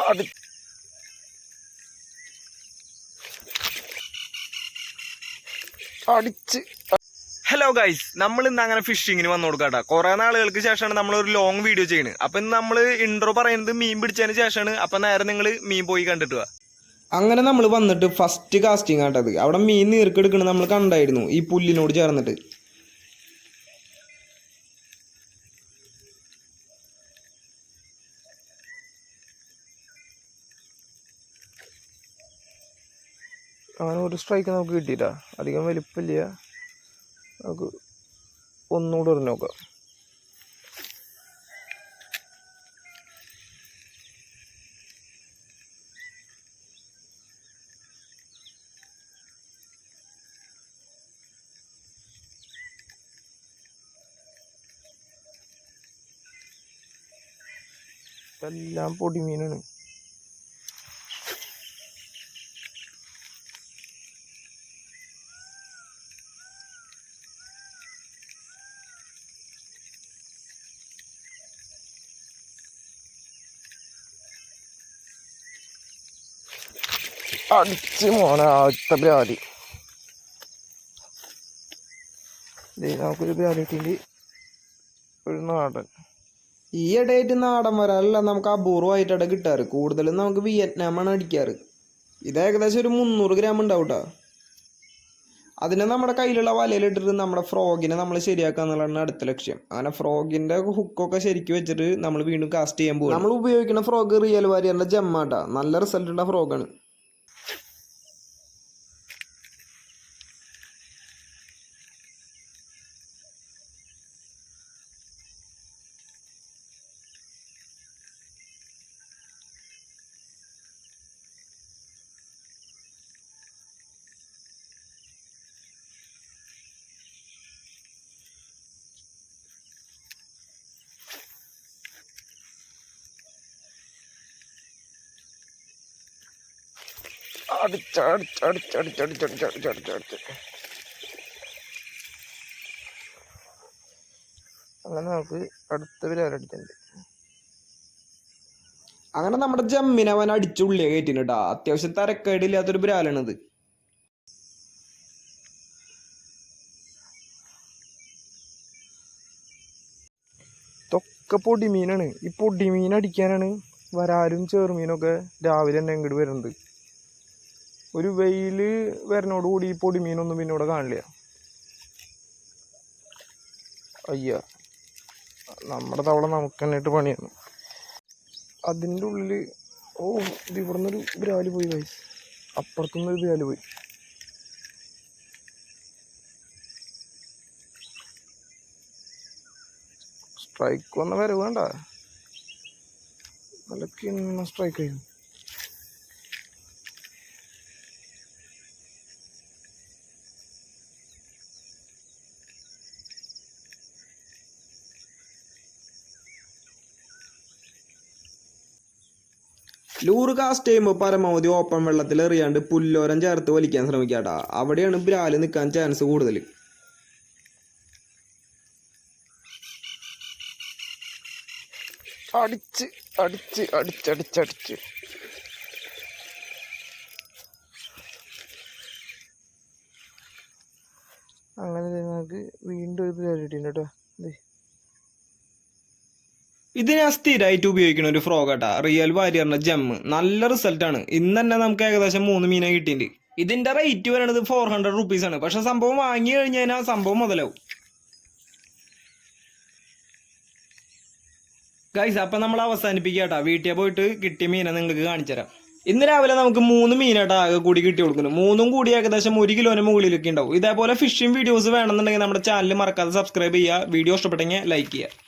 അടിച്ച്. Hello guys, നമ്മൾ ഇന്ന് അങ്ങനെ ഫിഷിങ്ങിന് വന്നു കൊടുക്കാട്ടാ. കുറെ നാളുകൾക്ക് ശേഷമാണ് നമ്മൾ ഒരു ലോങ് വീഡിയോ ചെയ്യുന്നത്. അപ്പൊ ഇന്ന് നമ്മൾ ഇൻട്രോ പറയുന്നത് മീൻ പിടിച്ചതിന് ശേഷമാണ്. അപ്പൊ നേരെ നിങ്ങൾ മീൻ പോയി കണ്ടിട്ട് വാ. അങ്ങനെ നമ്മൾ വന്നിട്ട് ഫസ്റ്റ് കാസ്റ്റിംഗ് ആട്ടത്. അവിടെ മീൻ നീർക്കെടുക്കണത് നമ്മൾ കണ്ടായിരുന്നു ഈ പുല്ലിനോട് ചേർന്നിട്ട്. അങ്ങനെ ഒരു സ്ട്രൈക്ക് നമുക്ക് കിട്ടിയില്ല, അധികം വലിപ്പില്ല. നമുക്ക് ഒന്നുകൂടെ ഒരു നോക്കാം. എല്ലാം പൊടിമീനാണ്. അടിച്ച് മോനെ ആദ്യത്തെ ബ്രാലി. നമുക്കൊരു ബ്രാലി കിട്ടിയിട്ട് ഒരു നാടൻ. ഈ ഇടയായിട്ട് നാടൻ വരാനല്ല നമുക്ക് അപൂർവമായിട്ടാണ് കിട്ടാറ്. കൂടുതലും നമുക്ക് വിയറ്റ്നാമാണ് അടിക്കാറ്. ഇത് ഏകദേശം ഒരു 300 ഗ്രാം ഉണ്ടാവും കേട്ടോ. അതിനെ നമ്മുടെ കയ്യിലുള്ള വലയിലിട്ടിട്ട് നമ്മുടെ ഫ്രോഗിനെ നമ്മൾ ശരിയാക്കുക എന്നുള്ളതാണ് അടുത്ത ലക്ഷ്യം. അങ്ങനെ ഫ്രോഗിൻ്റെ ഹുക്കൊക്കെ ശരിക്കും വെച്ചിട്ട് നമ്മൾ വീണ്ടും കാസ്റ്റ് ചെയ്യാൻ പോകും. നമ്മൾ ഉപയോഗിക്കുന്ന ഫ്രോഗ് റിയൽ വാരിയറിൻ്റെ ജമ്മാട്ടാ. നല്ല റിസൾട്ടുള്ള ഫ്രോഗാണ്. അങ്ങനെ നമുക്ക് അടുത്ത ബ്രാലടിക്കുന്നുണ്ട്. അങ്ങനെ നമ്മുടെ ജമ്മിനെ അവൻ അടിച്ചുള്ളിയെ കയറ്റിട്ടാ. അത്യാവശ്യം തരക്കേടില്ലാത്തൊരു ബ്രാലാണിത്. ഇതൊക്കെ പൊടിമീനാണ്. ഈ പൊടിമീൻ അടിക്കാനാണ് വരാലും ചെറുമീനൊക്കെ രാവിലെ തന്നെ ഇങ്ങോട്ട് വരുന്നത്. ഒരു വെയിൽ വരുന്നോടുകൂടി ഈ പൊടിമീനൊന്നും പിന്നെ ഇവിടെ കാണില്ല. അയ്യ, നമ്മുടെ തവള നമുക്ക് തന്നെ ഇട്ട് പണിയാണ്. അതിൻ്റെ ഉള്ളിൽ ഇത് ഇവിടെ നിന്നൊരു ബ്രാല് പോയി ഗൈസ്. അപ്പുറത്തുനിന്നൊരു ബ്രാല് പോയി. സ്ട്രൈക്ക് വന്ന വരവ് വേണ്ട, നല്ല കിണ്ണ സ്ട്രൈക്ക് ആയിരുന്നു. ലൂറ് കാസ്റ്റ് ചെയ്യുമ്പോൾ പരമാവധി ഓപ്പൺ വെള്ളത്തിൽ എറിയാണ്ട് പുല്ലോരം ചേർത്ത് വലിക്കാൻ ശ്രമിക്കാട്ടാ. അവിടെയാണ് ബ്രാല് നിൽക്കാൻ ചാൻസ് കൂടുതൽ. അടിച്ച് അടിച്ച് അടിച്ചടിച്ചടിച്ച് അങ്ങനെ നമുക്ക് വീണ്ടും ഒരു ബ്രാലി കിട്ടിയിട്ടുണ്ട് കേട്ടോ. ഇത് ഞാൻ സ്ഥിരമായിട്ട് ഉപയോഗിക്കുന്ന ഒരു ഫ്രോഗാട്ടാ. Real വാരിയറിന്റെ gem. നല്ല റിസൾട്ടാണ്. ഇന്ന് തന്നെ നമുക്ക് ഏകദേശം 3 മീനെ കിട്ടിയിട്ടുണ്ട്. ഇതിന്റെ റേറ്റ് വരുന്നത് 400 റുപ്പീസ് ആണ്. പക്ഷെ സംഭവം വാങ്ങി കഴിഞ്ഞാൽ സംഭവം മുതലാവും ഗൈസ്. അപ്പം നമ്മൾ അവസാനിപ്പിക്കാട്ടാ. വീട്ടിൽ പോയിട്ട് കിട്ടിയ മീനെ നിങ്ങൾക്ക് കാണിച്ചു തരാം. ഇന്ന് രാവിലെ നമുക്ക് 3 മീനാട്ടാ ആകെ കൂടി കിട്ടി കൊടുക്കുന്നു. 3ഉം കൂടി ഏകദേശം 1 കിലോന് മുകളിലൊക്കെ ഉണ്ടാവും. ഇതേപോലെ ഫിഷിംഗ് വീഡിയോസ് വേണമെന്നുണ്ടെങ്കിൽ നമ്മുടെ ചാനൽ മറക്കാതെ സബ്സ്ക്രൈബ് ചെയ്യുക. വീഡിയോ ഇഷ്ടപ്പെട്ടെങ്കിൽ ലൈക്ക് ചെയ്യുക.